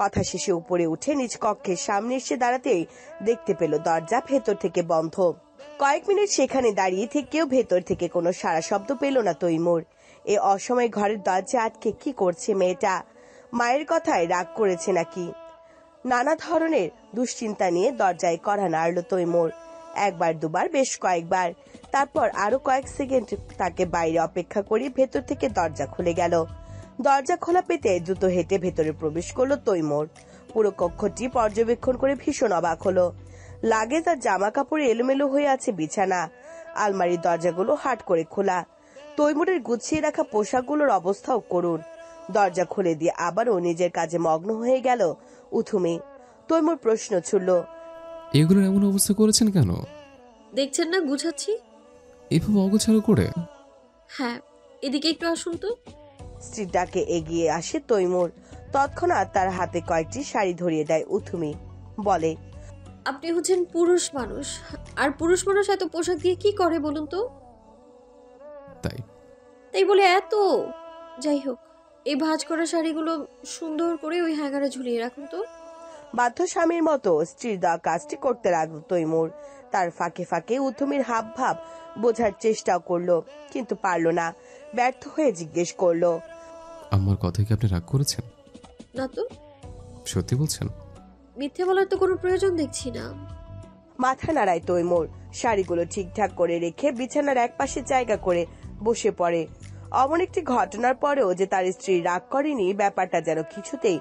কথা শেষে উপরে উঠে নিজ কক্ষের সামনে এসে দাঁড়াতেই দেখতে পেল দরজা ভেতর থেকে বন্ধ। কয়েক মিনিট সেখানে দাঁড়িয়ে থেকেও ভেতর থেকে কোনো সাড়া শব্দ পেল না তৈমুর। এ অসময়ে ঘরের দরজা আটকে কি করছে মেয়েটা? মায়ের কথায় রাগ করেছে নাকি? নানা ধরনের দুশ্চিন্তা নিয়ে দরজায় কড়া নাড়ল তৈমুর। একবার দুবার, বেশ কয়েকবার। তারপর আরো কয়েক সেকেন্ড তাকে বাইরে অপেক্ষা করে ভেতর থেকে দরজা খুলে গেল। দরজা খোলা পেতে দ্রুত হেঁটে ভেতরে প্রবেশ করলো তৈমুর। পুরো কক্ষটি পর্যবেক্ষণ করে ভীষণ অবাক হলো। লাগেজ আর জামা কাপড়ে এলোমেলো হয়ে আছে বিছানা। আলমারির দরজাগুলো হাট করে খোলা। তৈমুরের গুছিয়ে রাখা পোশাকগুলোর অবস্থাও করুন। দরজা খুলে দিয়ে আবারও নিজের কাজে মগ্ন হয়ে গেল উথুমি। তৈমুর প্রশ্ন ছুড়ল, এগুলোর এমন অবস্থা করেছেন কেন? দেখছেন না গুছাচ্ছি। এভাবে অগোছালো করে? হ্যাঁ, এদিকে একটু আসুন তো। স্ত্রীর ডাকে এগিয়ে আসে তৈমুর। তৎক্ষণাৎ তার হাতে কয়েকটি শাড়ি ধরিয়ে দেয় উথুমি। বলে, আপনি হচ্ছেন পুরুষ মানুষ, আর পুরুষ মানুষ এত পোশাক দিয়ে কি করে বলুন তো? তাই বলে এত? যাই হোক, এই ভাঁজ করা শাড়িগুলো সুন্দর করে ওই হ্যাঙ্গারে ঝুলিয়ে রাখুন তো। বাধ্য স্বামীর মতো স্ত্রীর দেওয়া কাজটি করতে লাগলো তৈমুর। তার ফাঁকে ফাঁকে উথুমির হাব ভাব বোঝার চেষ্টাও করলো, কিন্তু পারল না। ব্যর্থ হয়ে জিজ্ঞেস করলো, আমার কথায় কি আপনি রাগ করেছেন? না তো। সত্যি বলছেন? মিথ্যে বলার তো কোনো প্রয়োজন দেখছি না। মাথা নাড়ায় তৈমুর। শাড়িগুলো ঠিকঠাক করে রেখে বিছানার এক পাশে জায়গা করে বসে পড়ে। অমন একটি ঘটনার পরেও যে তার স্ত্রী রাগ করেনি, ব্যাপারটা যেন কিছুতেই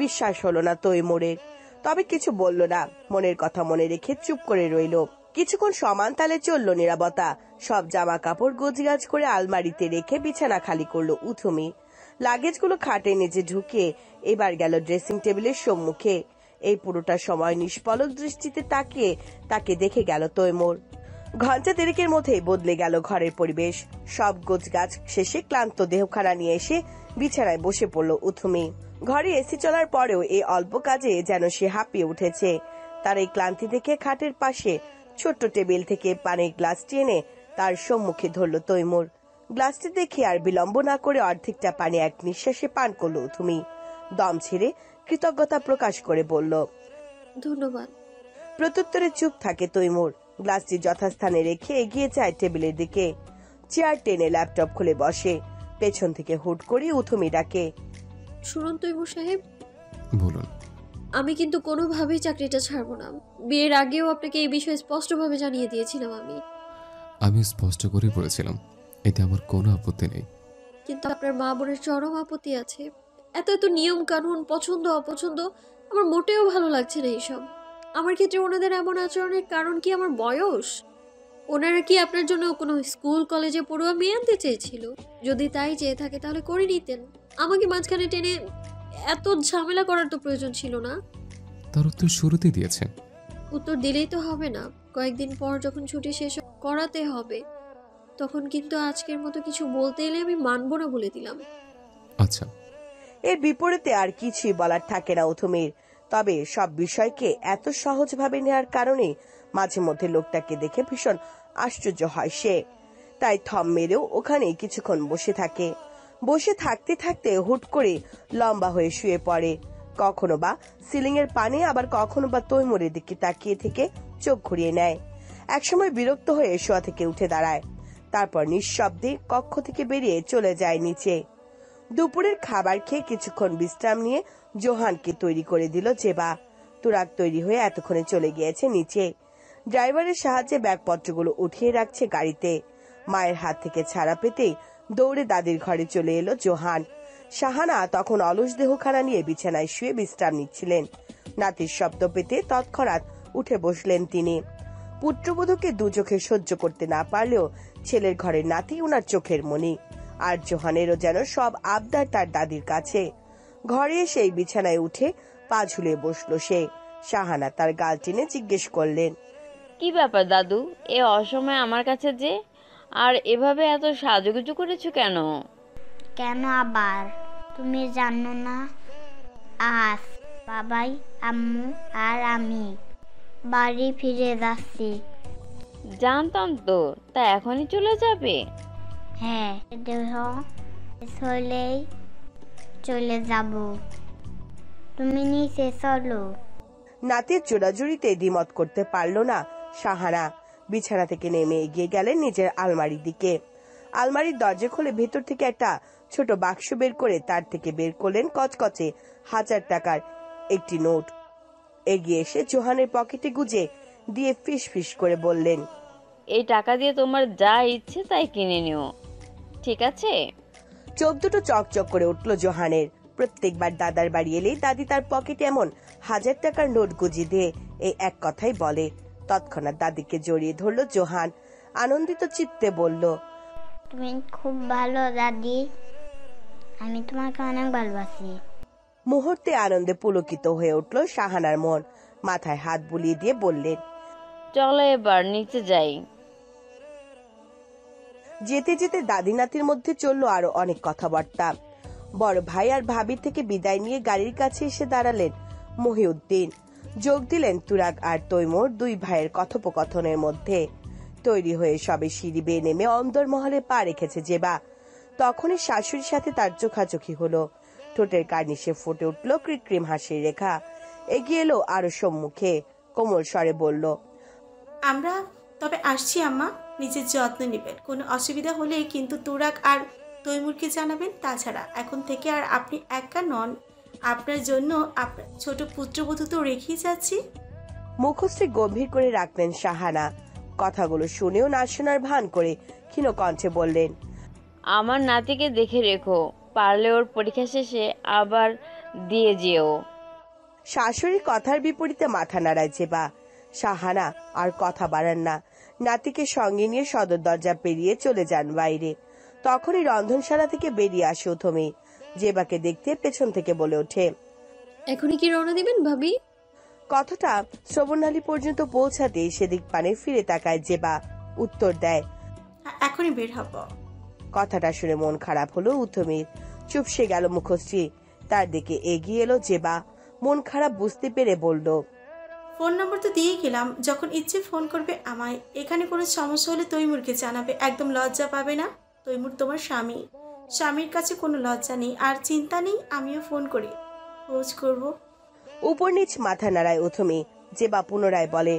বিশ্বাস হলো না তৈমুরের। তবে কিছু বলল না, মনের কথা মনে রেখে চুপ করে রইল। কিছুক্ষণ সমান তালে চলল নীরবতা। সব জামা কাপড় গোছগাছ করে আলমারিতে রেখে বিছানা খালি করলো উথুমি। লাগেজগুলো খাটের নিচে ঢুকিয়ে এবার গেল ড্রেসিং টেবিলের সম্মুখে। এই পুরোটা সময় নিষ্পলক দৃষ্টিতে তাকিয়ে তাকে দেখে গেল তৈমুর। ঘন্টা দেড়েকের মধ্যেই বদলে গেল ঘরের পরিবেশ। সব গোছগাছ শেষে ক্লান্ত দেহখানা নিয়ে এসে বিছানায় বসে পড়ল উথুমি। ঘরে এসি চলার পরেও এই অল্প কাজে যেন সে হাঁপিয়ে উঠেছে। তার এই ক্লান্তি দেখে খাটের পাশে ছোট্ট টেবিল থেকে পানির গ্লাসটি এনে তার সম্মুখে ধরল তৈমুর। গ্লাসটি দেখে আর বিলম্ব না করে অর্ধেকটা পানি এক নিঃশ্বাসে পান করল উথুমি। দম ছেড়ে কৃতজ্ঞতা প্রকাশ করে বলল, ধন্যবাদ। প্রত্যুত্তরে চুপ থাকে তৈমুর। গ্লাসটি যথাস্থানে রেখে এগিয়ে যায় টেবিলের দিকে। চেয়ার টেনে ল্যাপটপ খুলে বসে। পেছন থেকে হুট করে উথুমি ডাকে, শুনুন তৈমুর সাহেব, বলুন। আমি কিন্তু কোনোভাবেই চাকরিটা ছাড়বো না। বিয়ের আগেও আপনাকে এই বিষয়ে স্পষ্টভাবে জানিয়ে দিয়েছিলাম। আমি স্পষ্ট করে বলেছিলাম, এতে আমার কোনো আপত্তি নেই। কিন্তু আপনার মা বোনের চরম আপত্তি আছে। এত এত নিয়ম কানুন, পছন্দ অপছন্দ, আমার মোটেও ভালো লাগছে না এইসব। আমার ক্ষেত্রে ওনাদের এমন আচরণের কারণ কি আমার বয়স? ওনারা কি আপনার জন্য কোনো স্কুল কলেজে পড়ুয়া মেয়ে আনতে চেয়েছিল? যদি তাই চেয়ে থাকে তাহলে করে নিতেন। আমাকে মাঝখানে টেনে এত ঝামেলা করার তো প্রয়োজন ছিল না। তার উত্তর শুরুতে দিয়েছে। উত্তর দিলেই তো হবে না, কয়েকদিন পর যখন ছুটি শেষ করাতে হবে তখন কিন্তু আজকের মতো কিছু বলতে এলে আমি মানবো না বলে দিলাম। আচ্ছা। এর বিপরীতে আর কিছুই বলার থাকে না উথুমির। তবে সব বিষয়কে এত সহজভাবে নেওয়ার কারণে মাঝে মধ্যে লোকটাকে দেখে ভীষণ আশ্চর্য হয় সে। তাই থম মেরেও ওখানে কিছুক্ষণ বসে থাকে। বসে থাকতে থাকতে হুট করে লম্বা হয়ে শুয়ে পড়ে। কখনো বা সিলিং এর পানে, আবার কখনো বা তৈমুরের দিকে তাকিয়ে থেকে চোখ ঘুরিয়ে নেয়। একসময় বিরক্ত হয়ে শোয়া থেকে উঠে দাঁড়ায়। তারপর নিঃশব্দে কক্ষ থেকে বেরিয়ে চলে যায় নিচে। দুপুরের খাবার খেয়ে কিছুক্ষণ বিশ্রাম নিয়ে জোহানকে তৈরি করে দিল জেবা। তুরাগ তৈরি হয়ে এতক্ষণে চলে গিয়েছে নিচে। ড্রাইভারের সাহায্যে ব্যাগপত্রগুলো উঠিয়ে রাখছে গাড়িতে। মায়ের হাত থেকে ছাড়া পেতেই দৌড়ে দাদির ঘরে চলে এলো জোহান। শাহানা তখন অলস দেহখানা নিয়ে বিছানায় শুয়ে বিশ্রাম নিচ্ছিলেন। নাতির শব্দ পেতে তৎক্ষণাৎ উঠে বসলেন তিনি। পুত্রবধূকে দু চোখে সহ্য করতে না পারলেও ছেলের ঘরের নাতি উনার চোখের মনি। আর জোহানেরও যেন সব আবদার তার দাদির কাছে। ঘরে সেই বিছানায় উঠে পা ঝুলিয়ে বসলো সে। শাহানা তার গাল টেনে জিজ্ঞেস করলেন, কি ব্যাপার দাদু, এ অসময়ে আমার কাছে যে? আর এভাবে এত সাজুগুজু করেছো কেন? কেন আবার? তুমি জানো না, আজ বাবাই, আম্মু আর আমি বাড়ি ফিরে যাচ্ছি। জানতাম তো, তা এখনই চলে যাবে? হ্যাঁ, দেহ হলেই চলে যাব। তুমি নিচে চলো। নাতির জোড়াজুড়িতে দ্বিমত করতে পারল না শাহানা। বিছানা থেকে নেমে এগিয়ে গেলেন নিজের আলমারির দিকে। আলমারির দরজা খুলে ভেতর থেকে একটা ছোট বাক্স বের করে তার থেকে বের করলেন কচকচে 1000 টাকার একটি নোট। এগিয়ে এসে জোহানের পকেটে গুজে দিয়ে ফিস ফিস করে বললেন, এই টাকা দিয়ে তোমার যা ইচ্ছে তাই কিনে নিও, ঠিক আছে? চোখ দুটো চকচক করে উঠল জোহানের। প্রত্যেকবার দাদার বাড়ি এলেই দাদি তার পকেটে এমন 1000 টাকার নোট গুজিয়ে দিয়ে এই এক কথাই বলে। তৎক্ষণাৎ দাদিকে জড়িয়ে ধরল জোহান। আনন্দিত চিত্তে বলল, তুমি খুব ভালো দাদি, আমি তোমাকে অনেক ভালোবাসি। মুহূর্তে আনন্দে পুলকিত হয়ে উঠল শাহানার মন। মাথায় হাত বুলিয়ে দিয়ে বললেন, চলো এবার নিচে যাই। যেতে যেতে দাদি নাতির মধ্যে চলল আরো অনেক কথাবার্তা। বড় ভাই আর ভাবির থেকে বিদায় নিয়ে গাড়ির কাছে এসে দাঁড়ালেন মহিউদ্দিন। যোগ দিলেন তুরাগ আর তৈমুর দুই ভাইয়ের কথোপকথনের মধ্যে। তৈরি হয়ে সবে সিঁড়ি বেয়ে নেমে অন্দরমহলে পা রেখেছে জেবা। তখনই শাশুড়ির সাথে তার চোখাচোখি হলো। ঠোঁটের কার্নিশে ফুটে উঠল কৃত্রিম হাসির রেখা। এগিয়ে এলো আরো সম্মুখে, কোমল স্বরে বলল, আমরা তবে আসছি আম্মা, নিজের যত্ন নেবেন। কোনো অসুবিধা হলে কিন্তু তুরাগ আর তৈমুরকে জানাবেন। তাছাড়া এখন থেকে আর আপনি একা নন, আপনার জন্য আপনার ছোট পুত্রবধূ তো রেখেই যাচ্ছি। মুখশ্রী গম্ভীর করে রাখলেন শাহানা। কথাগুলো শুনেও না শোনার ভান করে ক্ষীণ কণ্ঠে বললেন, আমার নাতিকে দেখে রেখো, পারলে ওর পরীক্ষা শেষে আবার দিয়ে যেও। শাশুড়ির কথার বিপরীতে মাথা নাড়ায় জেবা। শাহানা আর কথা বাড়ান না। নাতিকে সঙ্গে নিয়ে সদর দরজা পেরিয়ে চলে যান বাইরে। তখনই রন্ধনশালা থেকে বেরিয়ে আসে উথমি। জেবাকে দেখতে পেছন থেকে বলে ওঠে, এখনই কি রওনা দিবেন ভাবি? কথাটা শ্রবণালী পর্যন্ত পৌঁছাতে সেদিক পানে ফিরে তাকায় জেবা। উত্তর দেয়, এখনই বের হব। কথাটা শুনে মন খারাপ হলো উথমির। চুপসে গেল মুখশ্রী। তার দিকে এগিয়ে এলো জেবা। মন খারাপ বুঝতে পেরে বলল, ফোন নম্বর তো দিয়ে গেলাম, যখন ইচ্ছে ফোন করবে আমায়। এখানে কোনো সমস্যা হলে তৈমুরকে জানাবে, একদম লজ্জা পাবে না। তৈমুর তোমার স্বামী, স্বামীর কাছে কোনো লজ্জা নেই আর চিন্তা নেই। আমিও ফোন করে খোঁজ করব। উপর নিচ মাথা নাড়ায় উথমি। জেবা পুনরায় বলে,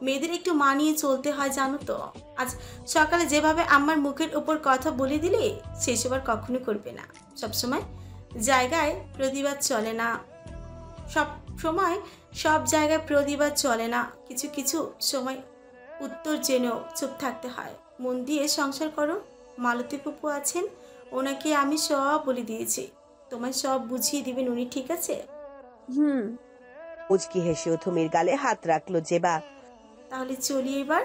মেয়েদের একটু মানিয়ে চলতে হয় জানো তো। আজ সকালে যেভাবে আমার মুখের উপর কথা বলে দিলে, সেসব আর কখনো করবে না। সবসময় জায়গায় প্রতিবাদ চলে না, সব সময় সব জায়গায় প্রতিবাদ চলে না। কিছু কিছু সময় উত্তর জেনেও চুপ থাকতে হয়। মন দিয়ে সংসার করো। মালতী ফুপু আছেন, ওনাকে আমি সব বলে দিয়েছি। তোমায় সব বুঝিয়ে দিবেন উনি, ঠিক আছে? মুচকি হেসে উথমির গালে হাত রাখলো জেবা। তাহলে চলি এবার,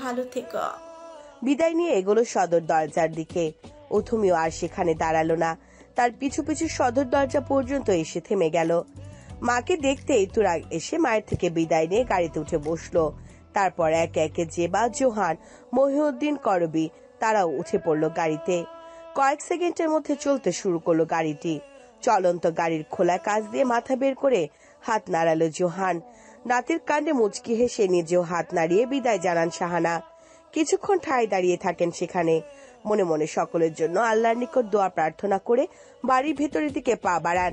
ভালো থেকো। বিদায় নিয়ে এগোলো সদর দরজার দিকে। উথমিও আর সেখানে দাঁড়ালো না। তার পিছু পিছু সদর দরজা পর্যন্ত এসে থেমে গেল। মাকে দেখতেই তুরাগ এসে মায়ের থেকে বিদায় নিয়ে গাড়িতে উঠে বসলো। তারপর একে একে জেবা, জোহান, মহিউদ্দিন, করবি তারাও উঠে পড়লো গাড়িতে। কয়েক সেকেন্ডের মধ্যে চলতে শুরু করলো গাড়িটি। চলন্ত গাড়ির খোলা কাচ দিয়ে মাথা বের করে হাত নাড়ালো জোহান। নাতির কাণ্ডে মুচকি হেসে নিজেও হাত নাড়িয়ে বিদায় জানান শাহানা। কিছুক্ষণ ঠায় দাঁড়িয়ে থাকেন সেখানে। মনে মনে সকলের জন্য আল্লাহর নিকট দোয়া প্রার্থনা করে বাড়ির ভেতরের দিকে পা বাড়ান।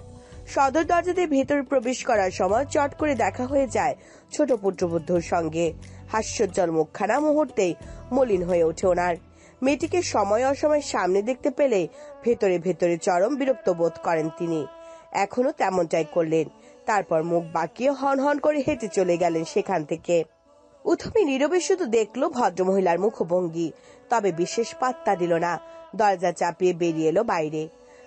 সদর দরজা দিয়ে ভেতরে প্রবেশ করার সময় চট করে দেখা হয়ে যায় ছোট পুত্রবধূর সঙ্গে। হাস্যোজ্জ্বল মুখখানা মুহূর্তেই মলিন হয়ে ওঠে ওনার। মেয়েটিকে সময় অসময় সামনে দেখতে পেলে ভেতরে ভেতরে চরম বিরক্ত বোধ করেন তিনি। এখনো তেমনটাই করলেন। তারপর মুখ বাঁকিয়ে হন হন করে হেঁটে চলে গেলেন সেখান থেকে। উথমি নীরবে শুধু দেখলো ভদ্রমহিলার মুখভঙ্গি, তবে বিশেষ পাত্তা দিল না। দরজা চাপিয়ে বেরিয়ে এলো বাইরে।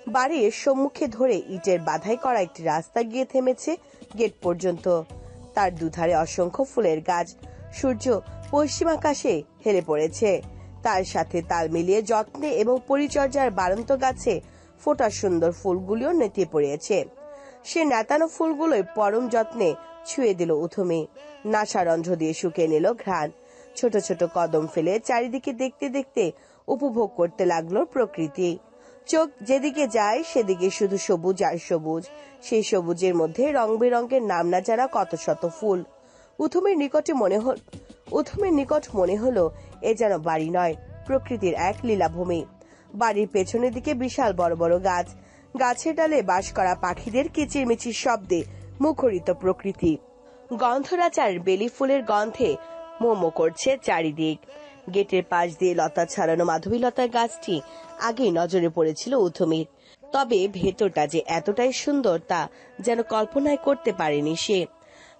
বাড়ির সম্মুখে ধরে ইটের বাধাই করা একটি রাস্তা গিয়ে থেমেছে গেট পর্যন্ত। তার দুধারে অসংখ্য ফুলের গাছ। সূর্য পশ্চিম আকাশে হেলে পড়েছে। তার সাথে তাল মিলিয়ে যত্নে এবং পরিচর্যার বাড়ন্ত গাছে ফোটা সুন্দর ফুলগুলিও নেতিয়ে পড়েছে। সে নেতানো ফুলগুলোই পরম যত্নে ছুঁয়ে দিল উথমি। নাসারন্ধ্র দিয়ে শুকিয়ে নিল ঘ্রাণ। ছোট ছোট কদম ফেলে চারিদিকে দেখতে দেখতে উপভোগ করতে লাগলো প্রকৃতি। চোখ যেদিকে যায় সেদিকে শুধু সবুজ আর সবুজ। সেই সবুজের মধ্যে রং বেরঙের নাম না জানা কত শত ফুল। উথমের নিকট মনে হলো এ যেন বাড়ি নয়, প্রকৃতির এক লীলাভূমি। বাড়ির পেছনের দিকে বিশাল বড় বড় গাছ, গাছের ডালে বাস করা পাখিদের কিচিরমিচির শব্দে মুখরিত প্রকৃতি। গন্ধরাজার বেলি ফুলের গন্ধে মোমো করছে চারিদিক। গেটের পাশ দিয়ে লতা ছাড়ানো মাধবীলতার গাছটি আগেই নজরে পড়েছিল উথমির, তবে ভেতরটা যে এতটাই সুন্দর তা যেন কল্পনায় করতে পারেনি সে।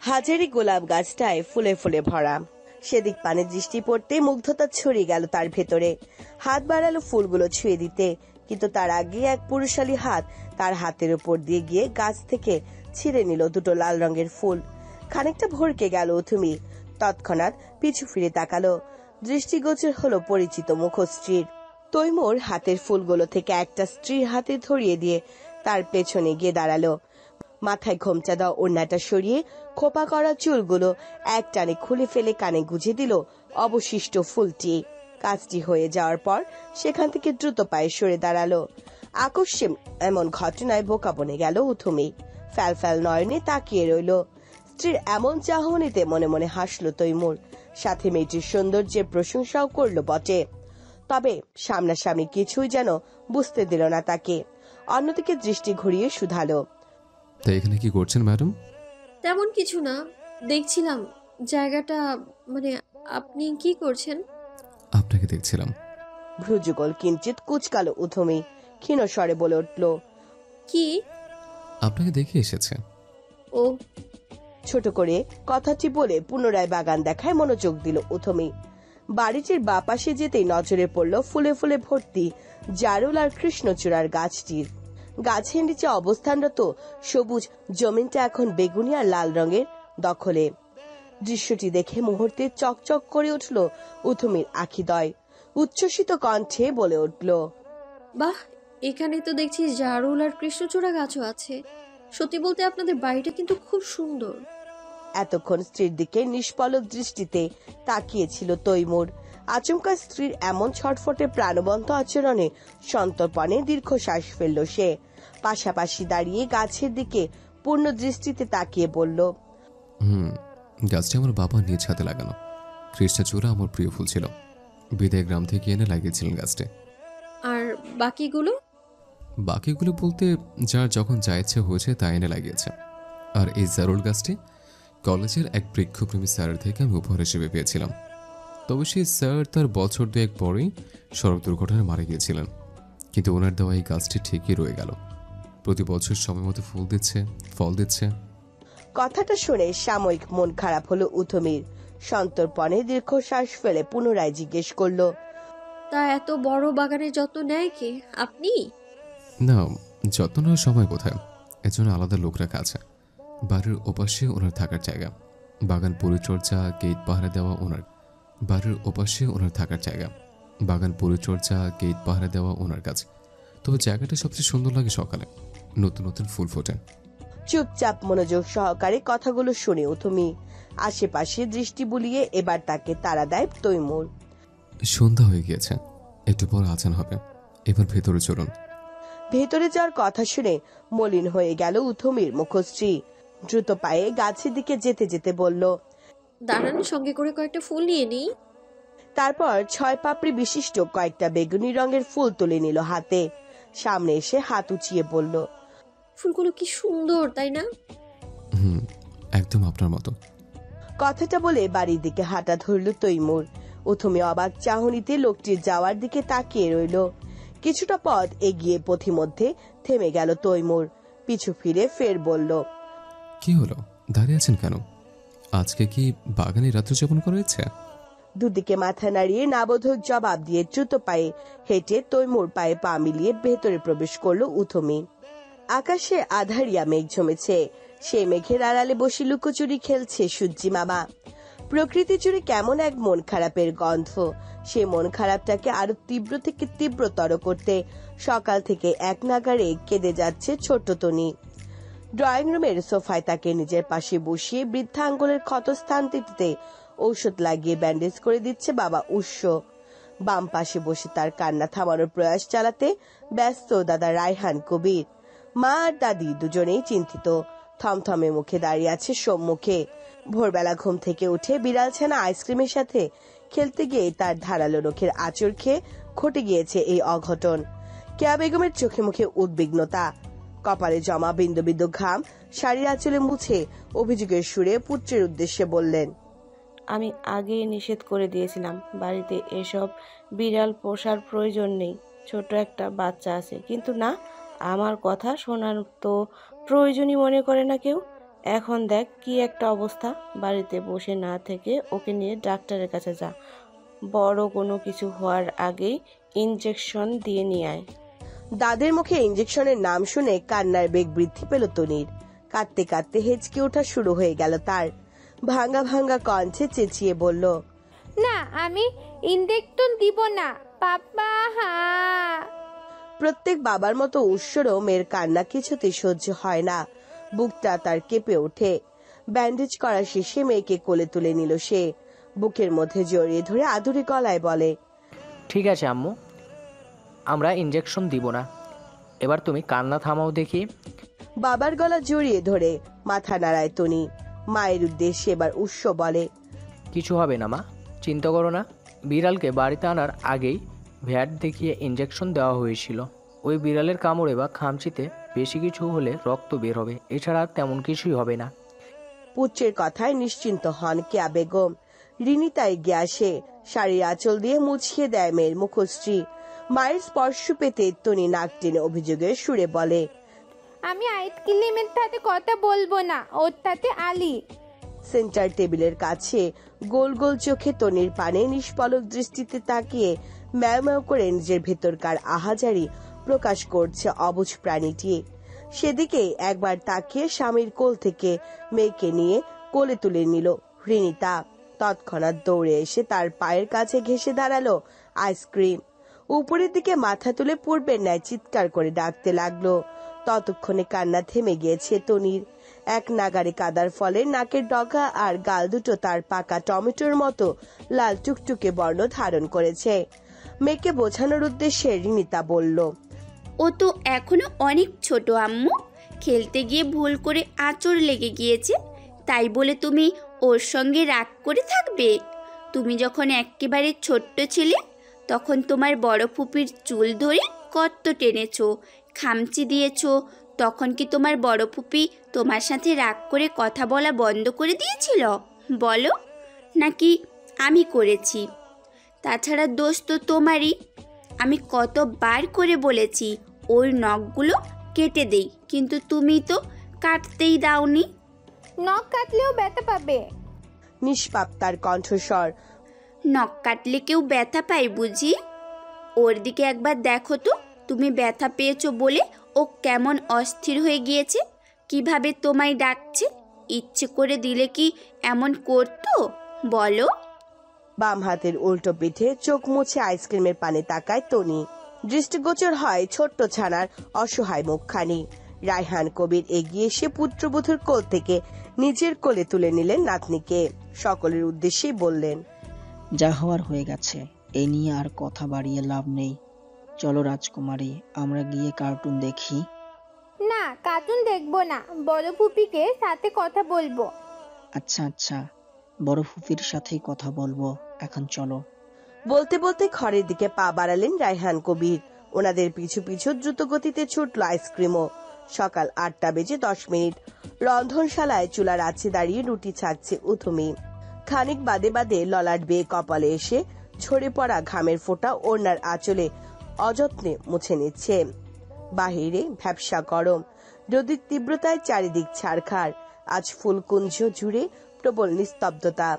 হাজারি গোলাপ গাছটায় ফুলে ফুলে ভরা। সেদিক পানে দৃষ্টি পড়তে মুগ্ধতা ছড়িয়ে গেল তার ভেতরে। হাত বাড়ালো ফুলগুলো ছুঁয়ে দিতে, কিন্তু তার আগে এক পুরুষালী হাত তার হাতের উপর দিয়ে গিয়ে গাছ থেকে ছিঁড়ে নিল দুটো লাল রঙের ফুল। খানিকটা ভরকে গেল উথমি, তৎক্ষণাৎ পিছু ফিরে তাকালো। দৃষ্টিগোচর হলো পরিচিত মুখশ্রীর। তৈমুর হাতের ফুলগুলো থেকে একটা স্ত্রীর হাতে ধরিয়ে দিয়ে তার পেছনে গিয়ে দাঁড়ালো। মাথায় ঘোমচা দেওয়া ওড়নাটা সরিয়ে খোপা করা চুলগুলো এক টানে খুলে ফেলে কানে গুজে দিল অবশিষ্ট ফুলটি। কাজটি হয়ে যাওয়ার পর সেখান থেকে দ্রুত পায়ে সরে দাঁড়ালো। আকস্মিক এমন ঘটনায় বোকা বনে গেল উথমি। ফ্যাল ফ্যাল নয়নে তাকিয়ে রইল। স্ত্রীর এমন চাহনিতে মনে মনে হাসলো তৈমুর, সাথে মেয়েটির সৌন্দর্যের প্রশংসাও করলো বটে, তবে সামনাসামনি কিছুই যেন বুঝতে দিল না তাকে। অন্যদিকে দৃষ্টি ঘুরিয়ে শুধালো, তাই এখানে কি করছেন ম্যাডাম? তেমন কিছু না, দেখছিলাম জায়গাটা। মানে আপনি কি করছেন? আপনাকে দেখছিলাম। ভ্রুযুগল কিঞ্চিত কুচকালো উথমি, ক্ষীণ স্বরে বলে উঠল, কি? আপনাকে দেখে এসেছে। ও। ছোট করে কথাটি বলে পুনরায় বাগান দেখায় মনোযোগ দিল উথমি। বাড়িটির বাপাশে যেতেই নজরে পড়ল ফুলে ফুলে ভর্তি জারুল আর কৃষ্ণচূড়ার গাছটির। গাছের নিচে অবস্থানরত সবুজ জমিনটা এখন বেগুনি আর লাল রঙের দখলে। দৃশ্যটি দেখে মুহূর্তে চকচক করে উঠল উথমির আখিদয়। উচ্ছ্বসিত কণ্ঠে বলে উঠল, বাহ, এখানে তো দেখছি জারুল আর কৃষ্ণচূড়া গাছও আছে। সত্যি বলতে আপনাদের বাড়িটা কিন্তু খুব সুন্দর। এতক্ষণ স্ত্রীর দিকে নিষ্পলক দৃষ্টিতে তাকিয়েছিল তৈমুর। আচমকা স্ত্রীর এমন ছটফটে প্রাণবন্ত আচরণে সন্তর্পণে দীর্ঘশ্বাস ফেলল সে। পাশাপাশি দাঁড়িয়ে গাছের দিকে পূর্ণ দৃষ্টিতে তাকিয়ে বলল, গাছটা আমার বাবা নিজ হাতে লাগানো। কৃষ্ণচূড়া আমার প্রিয় ফুল ছিল, বিদায় গ্রাম থেকে এনে লাগিয়েছিলেন গাছটা। আর বাকিগুলো? বাকিগুলো বলতে যার যখন যা ইচ্ছে হয়েছে তা এনে লাগিয়েছে। আর এই জারুল গাছটি কলেজের এক বৃক্ষপ্রেমী স্যারের থেকে আমি উপহার হিসেবে পেয়েছিলাম। তবে সেই স্যার তার বছর দুয়েক পরেই সড়ক দুর্ঘটনায় মারা গিয়েছিলেন, কিন্তু ওনার দেওয়া এই গাছটি ঠিকই রয়ে গেল। প্রতি বছর সময় মতো ফুল দিচ্ছে, ফল দিচ্ছে। কথাটা শুনে সাময়িক মন খারাপ হলো উথমির। সন্তর্পণে দীর্ঘশ্বাস ফেলে পুনরায় জিজ্ঞেস করলো, তা এত বড় বাগানের যত্ন নেয় কে? আপনি? না, যত্ন নেওয়ার সময় কোথায়, এর জন্য আলাদা লোক রাখা আছে। বাড়ির ওপাশে ওনার থাকার জায়গা, বাগান পরিচর্যা, গেট পাহারা দেওয়া ওনার। বাড়ির ওপাশে ওনার থাকার জায়গা, বাগান পরিচর্যা, গেট পাহারা দেওয়া ওনার কাজ। তবে জায়গাটা সবচেয়ে সুন্দর লাগে সকালে, নতুন নতুন ফুল ফোটে। চুপচাপ মনোযোগ সহকারে কথাগুলো শুনে উথমি আশেপাশে দৃষ্টি বুলিয়ে এবার তাকে তাড়া দেয় তৈমুর। সন্ধ্যা হয়ে গিয়েছে, একটু পর আজান হবে, এবার ভেতরে চলুন। ভেতরে যাওয়ার কথা শুনে মলিন হয়ে গেল উথমির মুখশ্রী। দ্রুত পায়ে গাছের দিকে যেতে যেতে বলল, দাঁড়ান, সঙ্গে করে কয়েকটা ফুল নিয়ে নিই। তারপর 6 পাপড়ি বিশিষ্ট কয়েকটা বেগুনি রঙের ফুল তুলে নিল হাতে। সামনে এসে হাত উঁচিয়ে বলল, ফুলগুলো কি সুন্দর, তাই না? একদম আপনার মতো। কথাটা বলে বাড়ির দিকে হাঁটা ধরল তৈমুর। উথমি অবাক চাহনিতে লোকটির যাওয়ার দিকে তাকিয়ে রইল। কিছুটা পথ এগিয়ে পথিমধ্যে থেমে গেল তৈমুর। পিছু ফিরে ফের বলল, কি হলো, দাঁড়িয়ে আছেন কেন? আজকে কি বাগানে রাত্রিযাপন করা ইচ্ছে? দুদিকে মাথা নাড়িয়ে নাবোধক জবাব দিয়ে দ্রুত পায়ে হেঁটে তৈমুর পায়ে পা মিলিয়ে ভেতরে প্রবেশ করলো উথমি। আকাশে আধারিয়া মেঘ জমেছে। সেই মেঘের আড়ালে বসে লুকোচুরি খেলছে সূর্যি মামা। প্রকৃতি জুড়ে কেমন এক মন খারাপের গন্ধ। সে মন খারাপটাকে আরো তীব্র থেকে তীব্রতর করতে সকাল থেকে এক নাগাড়ে কেঁদে যাচ্ছে ছোট্ট তনি। ড্রয়িং রুমের সোফায় তাকে নিজের পাশে বসিয়ে বৃদ্ধা আঙ্গুলের ক্ষতস্থানটিতে ঔষধ লাগিয়ে ব্যান্ডেজ করে দিচ্ছে বাবা উৎস। বাম পাশে বসে তার কান্না থামানোর প্রয়াস চালাতে ব্যস্ত দাদা রায়হান কবির। মা আর দাদি দুজনেই চিন্তিত। থমথমে মুখে দাঁড়িয়ে আছে সম্মুখে। ভোরবেলা ঘুম থেকে উঠে বিড়াল ছানা আইসক্রিমের সাথে খেলতে গিয়ে তার ধারালো নখের আঁচড় খেয়ে ঘটে গিয়েছে এই অঘটন। কেয়া বেগমের চোখে মুখে উদ্বিগ্নতা, কপালে জমা বিন্দু বিন্দু ঘাম শাড়ির আঁচলে মুছে অভিযোগের সুরে পুত্রের উদ্দেশ্যে বললেন, আমি আগেই নিষেধ করে দিয়েছিলাম, বাড়িতে এসব বিড়াল পোষার প্রয়োজন নেই, ছোট একটা বাচ্চা আছে। কিন্তু না, আমার কথা শোনার তো প্রয়োজনই মনে করে না কেউ। এখন দেখ কি একটা অবস্থা, বাড়িতে বসে না থেকে ওকে নিয়ে ডাক্তারের কাছে যা, বড় কোনো কিছু হওয়ার আগেই ইনজেকশন দিয়ে নিয়ে আয়। দাদের মুখে ইঞ্জেকশনের নাম শুনে কান্নার বেগ বৃদ্ধি পেল তনির। কাঁদতে কাঁদতে হেঁচকে ওঠা শুরু হয়ে গেল তার। ভাঙ্গা ভাঙ্গা কণ্ঠে চেঁচিয়ে বলল, না, আমি ইনজেকশন দিব না পাপা। প্রত্যেক বাবার মতো উৎসরও মেয়ের কান্না কিছুতেই সহ্য হয় না। বুকটা তার কেঁপে ওঠে। ব্যান্ডেজ করা শেষে মেয়েকে কোলে তুলে নিল সে। বুকের মধ্যে জড়িয়ে ধরে আদুরে গলায় বলে, ঠিক আছে আম্মু, আমরা ইনজেকশন দিব না, এবার তুমি কান্না থামাও দেখি। বাবার গলা জড়িয়ে ধরে মাথা নাড়ায় তনি। মায়ের উদ্দেশ্যে এবার উৎস বলে, কিছু হবে না মা, চিন্তা করো না। বিড়ালকে বাড়িতে আনার আগেই ভ্যাট দেখিয়ে ইনজেকশন দেওয়া হয়েছিল। ওই বিড়ালের কামড়ে বা খামচিতে বেশি কিছু হলে রক্ত বের হবে, এছাড়া তেমন কিছুই হবে না। পুত্রের কথায় নিশ্চিন্ত হন কেয়া বেগম। রিনিতা এগিয়ে আসে, শাড়ির আঁচল দিয়ে মুছিয়ে দেয় মেয়ের মুখশ্রী। মায়ের স্পর্শ পেতে তনি নাক টেনে অভিযোগের সুরে বলে, আমি আইসক্রিমের সাথে কথা বলবো না, ওর সাথে আলি। সেন্টার টেবিলের কাছে গোল গোল চোখে তনির পানে নিষ্পলক দৃষ্টিতে তাকিয়ে ম্যাও ম্যাও করে নিজের ভেতরকার আহাজারি প্রকাশ করছে অবুঝ প্রাণীটি। সেদিকে একবার তাকিয়ে স্বামীর কোল থেকে মেয়েকে নিয়ে কোলে তুলে নিল রিনিতা। তৎক্ষণাৎ দৌড়ে এসে তার পায়ের কাছে ঘেঁষে দাঁড়ালো আইসক্রিম। উপরের দিকে মাথা তুলে পূর্বের ন্যায় চিৎকার করে ডাকতে লাগলো। ততক্ষণে কান্না থেমে গিয়েছে তনির। এক নাগারে কাদার ফলে নাকের ডগা আর গাল দুটো তার পাকা টমেটোর মতো লাল টুকটুকে বর্ণ ধারণ করেছে। মেয়েকে বোঝানোর উদ্দেশ্যে রিনিতা বলল, ও তো এখনো অনেক ছোট আম্মু, খেলতে গিয়ে ভুল করে আঁচড় লেগে গিয়েছে, তাই বলে তুমি ওর সঙ্গে রাগ করে থাকবে? তুমি যখন একেবারে ছোট্ট ছিলে তখন তোমার বড় ফুপির চুল ধরে কত টেনেছো, খামচি দিয়েছো, তখন কি তোমার বড় ফুপি তোমার সাথে রাগ করে কথা বলা বন্ধ করে দিয়েছিল বলো? নাকি আমি করেছি? তাছাড়া দোষ তো তোমারই। আমি কতবার করে বলেছি ওর নখগুলো কেটে দেই, কিন্তু তুমি তো কাটতেই দাওনি। নখ কাটলেও ব্যথা পাবে। নিষ্পাপ তার কণ্ঠস্বর। নখ কাটলে কেউ ব্যথা পায় বুঝি? ওর দিকে একবার দেখো তো, তুমি ব্যথা পেয়েছো বলে ও কেমন অস্থির হয়ে গিয়েছে, কিভাবে তোমায় ডাকছে। ইচ্ছে করে দিলে কি এমন করতো বলো? বাম হাতের উল্টো পিঠে চোখ মুছে আইসক্রিমের পানে তাকায় তনি। দৃষ্টিগোচর হয় ছোট্ট ছানার অসহায় মুখখানি। রায়হান কবির এগিয়ে এসে পুত্রবধূর কোল থেকে নিজের কোলে তুলে নিলেন নাতনিকে। সকলের উদ্দেশ্যেই বললেন, যা হওয়ার হয়ে গেছে, এই নিয়ে আর কথা বাড়িয়ে লাভ নেই। চলো রাজকুমারী, আমরা গিয়ে কার্টুন দেখি। না, কার্টুন দেখবো না, বড় ফুপিকে সাথে কথা বলবো। আচ্ছা আচ্ছা, বড় ফুপির সাথেই কথা বলবো, এখন চলো। বলতে বলতে ঘরের দিকে পা বাড়ালেন রায়হান কবির। ওনাদের পিছু পিছু দ্রুত গতিতে ছুটল আইসক্রিমও। সকাল 8:10। রন্ধনশালায় চুলার আছে দাঁড়িয়ে রুটি ছাকছে উথুমি। খানিক বাদে বাদে ললাট বেয়ে কপালে এসে ঝরে পড়া ঘামের ফোঁটা ওড়নার আঁচলে অযত্নে মুছে নিচ্ছে। বাহিরে ভ্যাপসা গরম, রোদের তীব্রতায় চারিদিক ছারখার। আজ ফুলকুঞ্জ জুড়ে প্রবল নিস্তব্ধতা।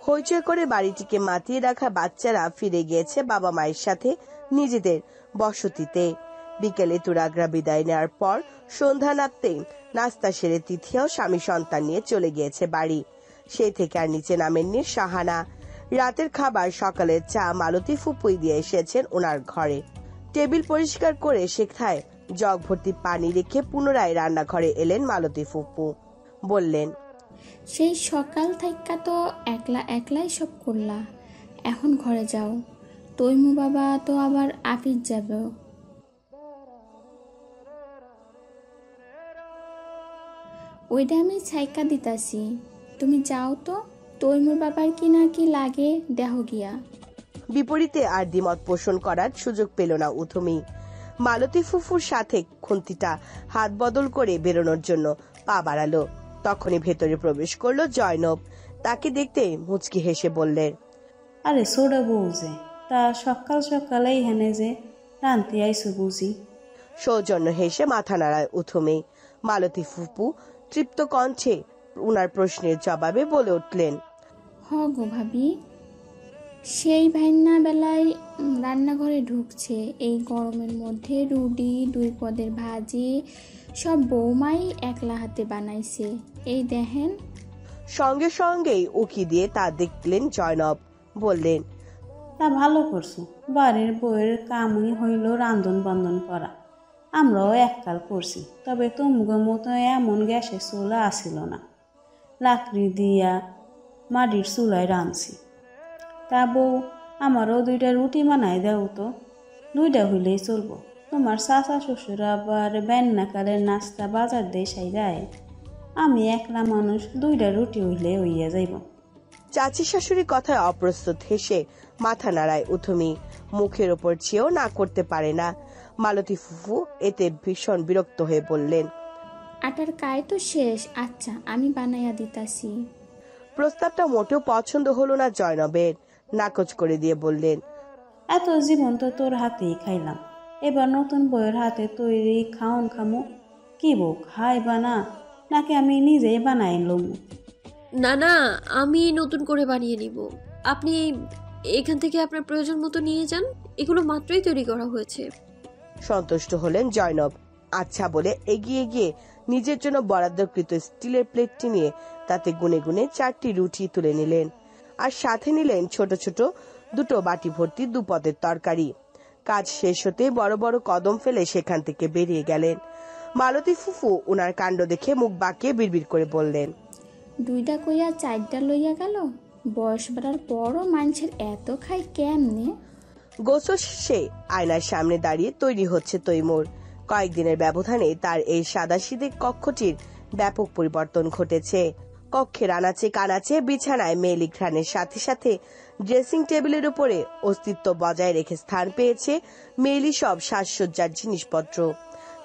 হইচই করে বাড়িটিকে মাতিয়ে রাখা বাচ্চারা ফিরে গিয়েছে বাবা মায়ের সাথে নিজেদের বসতিতে। বিকেলে তুরাগরা বিদায় নেওয়ার পর সন্ধ্যা নামতেই নাস্তা সেরে তিথিয়াও স্বামী সন্তান নিয়ে চলে গিয়েছে বাড়ি। সেই থেকে আর নিচে নামেননি শাহানা। রাতের খাবার সকালের চা মালতী ফুপুই দিয়ে এসেছেন ওনার ঘরে। টেবিল পরিষ্কার করে শেখায় জগ ভর্তি পানি রেখে পুনরায় রান্নাঘরে এলেন মালতী ফুপু। বললেন, সেই সকাল থেকে তো একলা একলাই সব করলা, এখন ঘরে যাও। তৈমু বাবা তো আবার আপিস যাবে। ওইটা আমি ছাইকা দিতাছি, তুমি যাও তো। তৈমুর বাবার কি না কি লাগে দেহ গিয়া। বিপরীতে আর দ্বিমত পোষণ করার সুযোগ পেল না উথমি। মালতী ফুফুর সাথে খুন্তিটা হাত বদল করে বেরোনোর জন্য পা বাড়ালো। তখনই ভেতরে প্রবেশ করলো জয়নব। তাকে দেখতে মুচকি হেসে বললেন, আরে সোডা বলছে তা সকাল সকালে এখানে যে রান্তি আইসো বুঝি। সৌজন্য হেসে মাথা নাড়ায় উথুমে। মালতী ফুপু তৃপ্ত কণ্ঠে উনার প্রশ্নের জবাবে বলে উঠলেন, হ গো ভাবি, সেই ভাইন্না বেলায় রান্নাঘরে ঢুকছে। এই গরমের মধ্যে রুটি, 2 পদের ভাজি সব বৌমাই একলা হাতে বানাইছে। এই দেখেন। সঙ্গে সঙ্গেই উকি দিয়ে তা দেখলেন জয়নব। বললেন, তা ভালো করছো, বাড়ির বউয়ের কামই হইল রান্ধন বান্ধন করা। আমরাও এককাল করছি, তবে তুমগোর মতো এমন গ্যাসের চুলা আসিল না। লাকড়ি দিয়া মাটির চুলায় রাঁধছি। তা বউ, আমারও 2টা রুটি বানাই দাও তো। 2টা হইলেই চলবো। তোমার চাচা শ্বশুর আবার বেন্নাকালের নাস্তা বাজার দিয়ে সাইরায়। আমি একলা মানুষ, 2টা রুটি হইলে হইয়া যাইব। চাচি শাশুড়ি কথায় অপ্রস্তুত হেসে মাথা নাড়ায় উথুমি। মুখের ওপর চেয়েও না করতে পারে না। মালতী ফুফু এতে ভীষণ বিরক্ত হয়ে বললেন, আটার কায় তো শেষ। আচ্ছা, আমি বানাইয়া দিতাছি। প্রস্তাবটা মোটেও পছন্দ হলো না জয়নবের। নাকচ করে দিয়ে বললেন, এত জীবন তো তোর হাতেই খাইলাম, এবার নতুন বউয়ের হাতে তৈরি খাওন খামো। কি বউ, খাইবা না নাকি আমি নিজেই বানাই লম? না না, আমি নতুন করে বানিয়ে নিব। আপনি এখান থেকে আপনার প্রয়োজন মতো নিয়ে যান, এগুলো মাত্রই তৈরি করা হয়েছে। সন্তুষ্ট হলেন জয়নব। আচ্ছা বলে এগিয়ে গিয়ে নিজের জন্য বরাদ্দকৃত স্টিলের প্লেটটি নিয়ে তাতে গুনে গুনে 4টি রুটি তুলে নিলেন। আর সাথে নিলেন ছোট ছোট 2 বাটি ভর্তি 2 পদের তরকারি। কাজ শেষ হতে বড় বড় কদম ফেলে সেখান থেকে বেরিয়ে গেলেন। মালতী ফুফু উনার কাণ্ড দেখে মুখ বাঁকিয়ে বিড়বিড় করে বললেন, 2টা কইয়া 4টা লইয়া গেল। বয়স বাড়ার পরও মানুষের এত খায় কেমনে? গোসল শেষে আয়নার সামনে দাঁড়িয়ে তৈরি হচ্ছে তৈমুর। কয়েকদিনের ব্যবধানে তার এই সাদাসিধে কক্ষটির ব্যাপক পরিবর্তন ঘটেছে। কক্ষের আনাচে কানাচে বিছানায় মেয়েলি ঘ্রাণের সাথে সাথে ড্রেসিং টেবিলের উপরে অস্তিত্ব বজায় রেখে স্থান পেয়েছে মেয়েলি সব সাজসজ্জার জিনিসপত্র।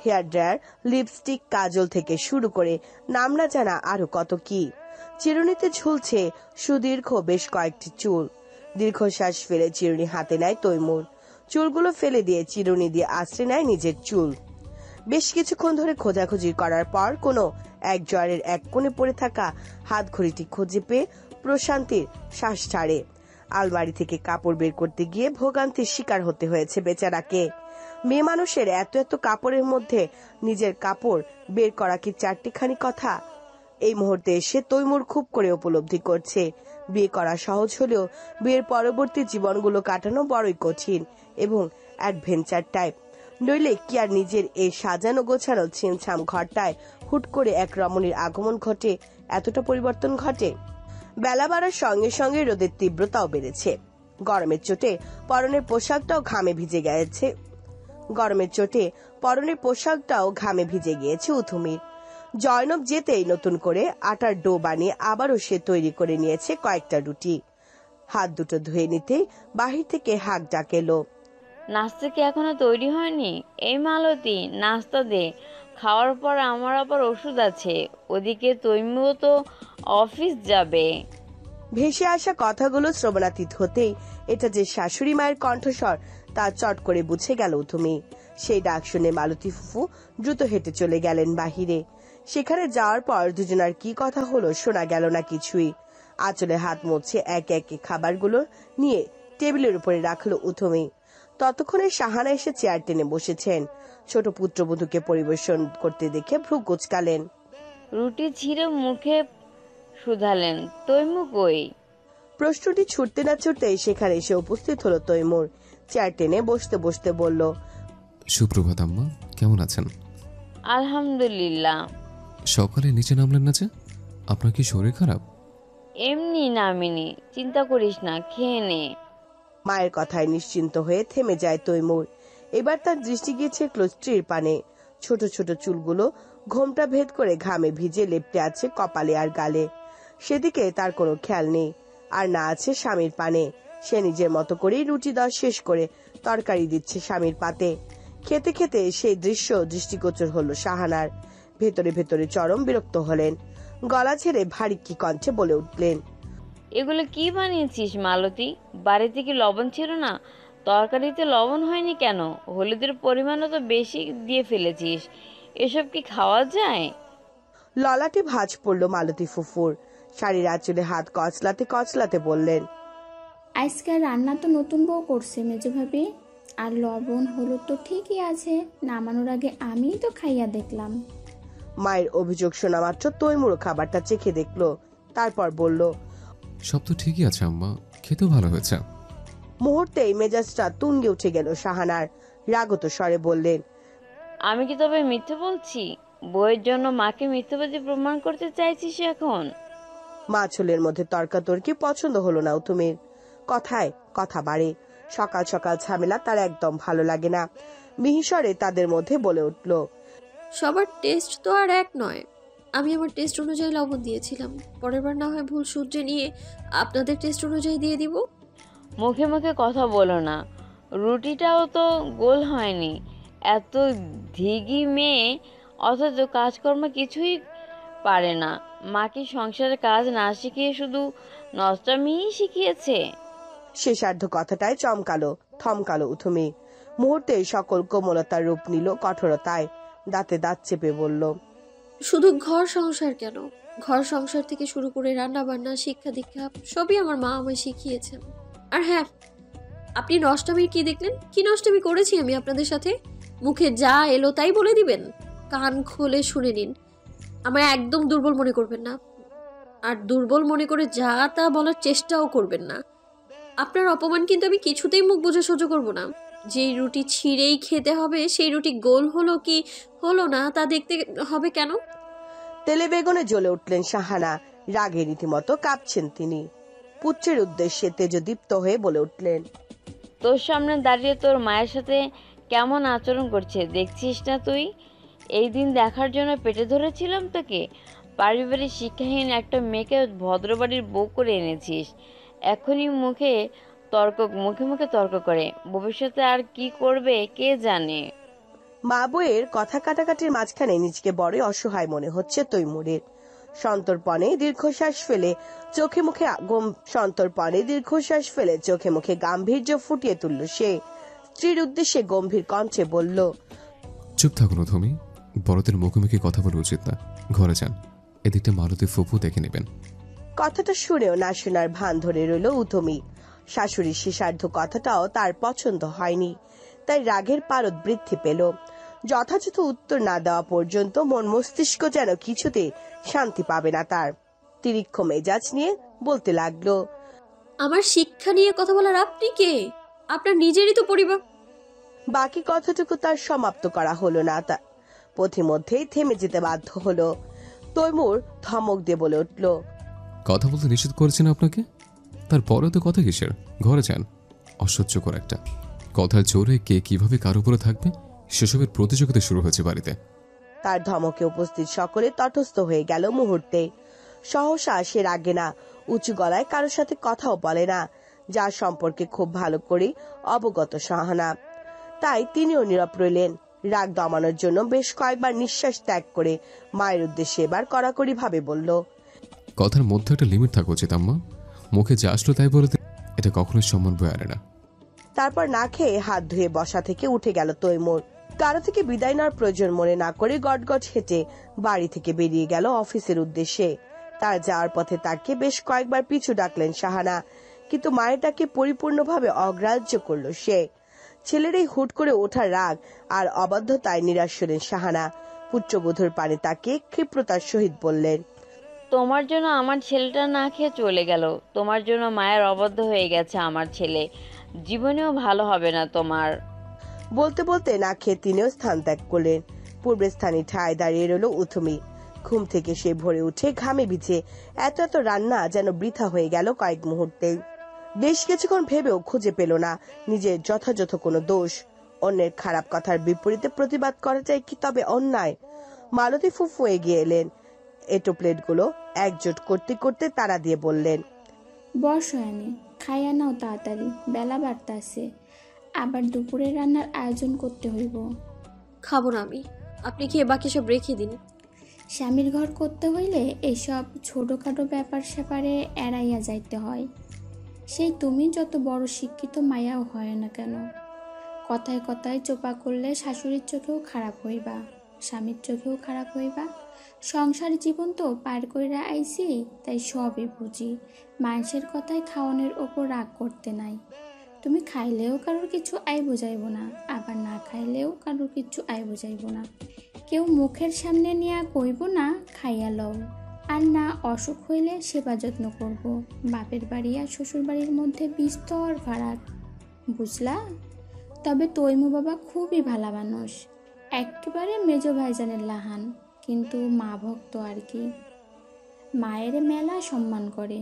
হেয়ার ড্রায়ার, লিপস্টিক, কাজল থেকে শুরু করে নাম না জানা আরো কত কি। চিরুনিতে ঝুলছে সুদীর্ঘ বেশ কয়েকটি চুল। দীর্ঘশ্বাস ফেলে চিরুনি হাতে নেয় তৈমুর। চুলগুলো ফেলে দিয়ে চিরুনি দিয়ে আশ্রয় নেয় নিজের চুল। বেশ কিছুক্ষণ ধরে খোঁজাখুঁজি করার পর কোনো এক ড্রয়ারের এক কোণে পড়ে থাকা হাত ঘড়িটি খুঁজে পেয়ে প্রশান্তির শ্বাস ছাড়ে। আলমারি থেকে কাপড় বের করতে গিয়ে ভোগান্তির শিকার হতে হয়েছে বেচারাকে। মেয়ে মানুষের এত এত কাপড়ের মধ্যে নিজের কাপড় বের করা কি 4টিখানি কথা? এই মুহূর্তে এসে তৈমুর খুব করে উপলব্ধি করছে, বিয়ে করা সহজ হলেও বিয়ের পরবর্তী জীবনগুলো কাটানো বড়ই কঠিন এবং অ্যাডভেঞ্চার টাইপ। নইলে কি আর নিজের এই সাজানো গোছানো ছিমছাম ঘরটায় হুট করে এক রমণীর আগমন ঘটে, এতটা পরিবর্তন ঘটে? বেলা বাড়ার সঙ্গে সঙ্গে রোদের তীব্রতাও বেড়েছে। গরমের চোটে পরনের পোশাকটাও ঘামে ভিজে গিয়েছে উথুমির। জয়নব যেতেই নতুন করে আটার ডো বানিয়ে আবারও সে তৈরি করে নিয়েছে কয়েকটা রুটি। হাত দুটো ধুয়ে নিতেই বাহির থেকে হাঁক ডাক এলো, নাস্তা কি এখনো তৈরি হয়নি? এই মালতী, নাস্তা দে। খাওয়ার পর আমার আবার ওষুধ আছে। ওদিকে তৈমুও তো অফিস যাবে। ভেসে আসা কথাগুলো শ্রবণাতীত হতেই এটা যে শাশুড়ি মায়ের কণ্ঠস্বর তা চট করে বুঝে গেল উথুমি। সেই ডাক শুনে মালতী ফুফু দ্রুত হেঁটে চলে গেলেন বাহিরে। সেখানে যাওয়ার পর দুজনার কি কথা হলো শোনা গেল না কিছুই। আঁচলে হাত মুছে একে একে খাবারগুলো নিয়ে টেবিলের উপরে রাখলো উথুমি। ততক্ষণে শাহানা এসে চেয়ার টেনে বসেছেন। ছোট পুত্রবধূকে পরিবেশন করতে দেখে ভ্রু কুচকালেন। রুটি ছিঁড়ে মুখে শুধালেন, তৈমু কই? প্রশ্নটি ছুটতে না ছুটতেই সেখানে এসে উপস্থিত হলো তৈমুর। চেয়ার টেনে বসতে বসতে বলল, সুপ্রভাত আম্মা, কেমন আছেন? আলহামদুলিল্লাহ। সকালে নিচে নামলেন না যে? আপনার কি শরীর খারাপ? এমনি নামিনি, চিন্তা করিস না, খেয়ে নে। মায়ের কথায় নিশ্চিন্ত হয়ে থেমে যায় তৈমুর। এবার তার দৃষ্টি গিয়েছে স্ত্রীর পানে। ছোট ছোট চুলগুলো ঘোমটা ভেদ করে ঘামে ভিজে লেপ্টে আছে কপালে আর গালে। সেদিকে তার কোনো খেয়াল নেই। আর না আছে স্বামীর পানে। সে নিজের মতো করেই রুটি 10 শেষ করে তরকারি দিচ্ছে স্বামীর পাতে। খেতে খেতে সেই দৃশ্য দৃষ্টিগোচর হলো শাহানার। ভেতরে ভেতরে চরম বিরক্ত হলেন। গলা ছেড়ে ভারী কি কণ্ঠে বলে উঠলেন, এগুলো কি বানিয়েছিস মালতী? বাড়িতে কি লবণ ছিল না? তরকারিতে লবণ হয়নি কেন? হলুদের পরিমাণও তো বেশি দিয়ে ফেলেছিস। এসব কি খাওয়া যায়? ললাটে ভাঁজ পড়ল মালতী ফুফুর। শাড়ির আঁচলে হাত কচলাতে কচলাতে বললেন, আজকাল রান্না তো নতুন বউ করছে মেজো ভাবি, আর লবণ হলুদ তো ঠিকই আছে, নামানোর আগে আমিই তো খাইয়া দেখলাম। মায়ের অভিযোগ শোনা মাত্র তৈমুর খাবারটা চেখে দেখলো, তারপর বলল, সব তো ঠিকই আছে আম্মা, খেতেও ভালো হয়েছে। মুহূর্তেই মেজাজটা তুঙ্গে উঠে গেল শাহানার। রাগত স্বরে বললেন, আমি কি তবে মিথ্যে বলছি? বইয়ের জন্য মাকে মিথ্যেবাদী প্রমাণ করতে চাইছিস এখন? মা ছেলের মধ্যে তর্কাতর্কি পছন্দ হলো না উথুমের। কথায় কথা বাড়ে। সকাল সকাল ঝামেলা তার একদম ভালো লাগে না। মিহিস্বরে তাদের মধ্যে বলে উঠল, সবার টেস্ট তো আর এক নয়। আমি আমার টেস্ট অনুযায়ী লবণ দিয়েছিলাম, পরের বার না হয় ভুল সূত্রে নিয়ে আপনাদের টেস্ট অনুযায়ী দিয়ে দিব। মুখে মুখে কথা বলো না। রুটিটাও তো গোল হয়নি। এত ধিগি মেয়ে, অথচ কাজকর্ম কিছুই পারে না। মা কি সংসারের কাজ না শিখিয়ে শুধু নষ্টামিই শিখিয়েছে? শেষার্ধ কথাটায় থমকালো উথুমি। মুহূর্তে সকল কোমলতার রূপ নিল কঠোরতায়। দাঁতে দাঁত চেপে বলল, শুধু ঘর সংসার কেন, ঘর সংসার থেকে শুরু করে রান্না বান্না, শিক্ষা দীক্ষা সবই আমার মা আমায় শিখিয়েছেন। আর হ্যাঁ, আপনি নষ্টামির কি দেখলেন? কি নষ্টামি করেছি আমি আপনাদের সাথে? মুখে যা এলো তাই বলে দিবেন? কান খুলে শুনে নিন। আমায় একদম দুর্বল মনে করবেন না, আর দুর্বল মনে করে যা তা বলার চেষ্টাও করবেন না। আপনার অপমান কিন্তু আমি কিছুতেই মুখ বুজে সহ্য করব না। যেই রুটি ছিঁড়েই খেতে হবে, সেই রুটি গোল হলো কি হলো না তা দেখতে হবে কেন? তেলে বেগুনে জ্বলে উঠলেন শাহানা। রাগে রীতিমতো কাঁপছেন তিনি। পুত্রের উদ্দেশ্যে তেজদীপ্ত হয়ে বলে উঠলেন, তোর সামনে দাঁড়িয়ে তোর মায়ের সাথে কেমন আচরণ করছে দেখছিস না তুই? এই দিন দেখার জন্য পেটে ধরেছিলাম তোকে। পারিবারিক শিক্ষাহীন একটা মেয়েকে ভদ্রবাড়ির বউ করে এনেছিস। এখনই মুখে মুখে তর্ক করে। ভবিষ্যতে আর কি করবে কে জানে। মা বইয়ের কথা কাটাকাটির মাঝখানে নিজেকে বড় অসহায় মনে হচ্ছে তৈমুরের। সন্তর্পণে দীর্ঘশ্বাস ফেলে চোখে মুখে গাম্ভীর্য ফুটিয়ে তুলল সে। স্ত্রীর উদ্দেশ্যে গম্ভীর কণ্ঠে বলল, চুপ থাকুন তুমি, বড়দের মুখোমুখি কথা বলা উচিত না। ঘরে যান, এদিকটা মালতী ফুপু দেখে নেবেন। কথাটা শুনেও না শোনার ভান ধরে রইল উথমি। শাশুড়ির শেষার্ধ কথাটাও তার পছন্দ হয়নি, তাই রাগের পারদ বৃদ্ধি পেল। যথাযথ উত্তর না দেওয়া পর্যন্ত মন মস্তিষ্ক যেন কিছুতে শান্তি পাবে না তার। তিরিক্ষ মেজাজ নিয়ে বলতে লাগলো, আমার শিক্ষা নিয়ে কথা বলার আপনি কে? আপনার নিজেরই তো পরিবার। বাকি কথাটুকু তার সমাপ্ত করা হলো না। তা পথিমধ্যেই থেমে যেতে বাধ্য হলো। তৈমুর ধমক দিয়ে বলে উঠল, কথা বলতে নিষেধ করেছেন আপনাকে, তারপরেও তো কথা কিসের? ঘরে যান। অসহ্যকর একটা। কথার জোরে কে কিভাবে কার উপরে থাকবে সেসবের প্রতিযোগিতা শুরু হয়েছে বাড়িতে। তার ধমকে উপস্থিত সকলে তটস্থ হয়ে গেল মুহূর্তে। সহসা সে রাগে না, উঁচু গলায় কারোর সাথে কথাও বলে না, যার সম্পর্কে খুব ভালো করে অবগত শাহানা। তাই তিনিও নীরব রইলেন। রাগ দমানোর জন্য বেশ কয়েকবার নিঃশ্বাস ত্যাগ করে মায়ের উদ্দেশ্যে এবার কড়াকড়ি ভাবে বলল, কথার মধ্যে একটা লিমিট থাকা উচিত আম্মা। মুখে যা আসলো তাই বলে এটা কখনোই সম্মান বয়ে আনে না। তারপর না খেয়ে হাত ধুয়ে বসা থেকে উঠে গেল তৈমুর। কারো থেকে বিদায় নেওয়ার প্রয়োজন মনে না করে গটগট হেঁটে বাড়ি থেকে বেরিয়ে গেল অফিসের উদ্দেশ্যে। তার যাওয়ার পথে তাকে বেশ কয়েকবার পিছু ডাকলেন শাহানা, কিন্তু মায়ের ডাকে পরিপূর্ণভাবে অগ্রাহ্য করল সে। ছেলের এই হুট করে ওঠা রাগ আর অবাধ্যতায় নিরাশ হলেন শাহানা। পুত্রবধূর পানে তাকে ক্ষিপ্রতার সহিত বললেন, তোমার জন্য আমার ছেলেটা না খেয়ে চলে গেল। তোমার জন্য মায়ের অবাধ্য হয়ে গেছে আমার ছেলে। জীবনেও ভালো হবে না তোমার। বলতে বলতে না খেয়ে তিনিও স্থান ত্যাগ করলেন। পূর্বের স্থানে ঠায় দাঁড়িয়ে রইল উথমি। ঘুম থেকে সে ভরে উঠে ঘামে ভিজে এত রান্না যেন বৃথা হয়ে গেল কয়েক মুহূর্তেই। বেশ কিছুক্ষণ ভেবেও খুঁজে পেল না নিজের যথাযথ কোনো দোষ। অন্যের খারাপ কথার বিপরীতে প্রতিবাদ করা যায় কি তবে অন্যায়? মালতী ফুফু এগিয়ে এলেন। এটো প্লেটগুলো একজোট করতে করতে তারা দিয়ে বললেন, বসো এনে, খাইয়া নাও তাড়াতাড়ি, বেলা বাড়তাছে। আবার দুপুরে রান্নার আয়োজন করতে হইব। খাবো না আমি, আপনি খেয়ে বাকি সব রেখে দিন। স্বামীর ঘর করতে হইলে এইসব ছোটোখাটো ব্যাপার স্যাপারে এড়াইয়া যাইতে হয়। সেই তুমি যত বড় শিক্ষিত মায়াও হয় না কেন, কথায় কথায় চোপা করলে শাশুড়ির চোখেও খারাপ হইবা, স্বামীর চোখেও খারাপ হইবা। সংসার জীবন তো পার কইরা আইছি, তাই সবই বুঝি। মানুষের কথায় খাওয়ানোর ওপর রাগ করতে নাই। তুমি খাইলেও কারোর কিছু আয় বুঝাইব না, আবার না খাইলেও কারোর কিছু আয় বুঝাইব না। কেউ মুখের সামনে নিয়ে কইব না খাইয়া লও, আর না অসুখ হইলে সেবা যত্ন করব। বাপের বাড়ি আর শ্বশুর বাড়ির মধ্যে বিস্তর ফারাক, বুঝলা? তবে তৈমু বাবা খুবই ভালো মানুষ, একেবারে মেজো ভাইজানের লাহান, কিন্তু মা ভক্ত আর কি। মায়ের মেলা সম্মান করে,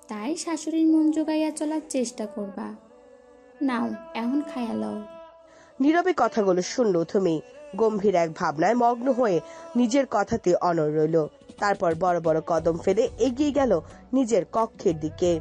তাই শাশুড়ির মন জোগাইয়া চলার চেষ্টা করবা। নাও এখন খাইয়া লও। নীরবে কথাগুলো শুনল তুমি, গম্ভীর এক ভাবনায় মগ্ন হয়ে নিজের কথাতে অনড় রইল। তারপর বড় বড় কদম ফেলে এগিয়ে গেল নিজের কক্ষের দিকে।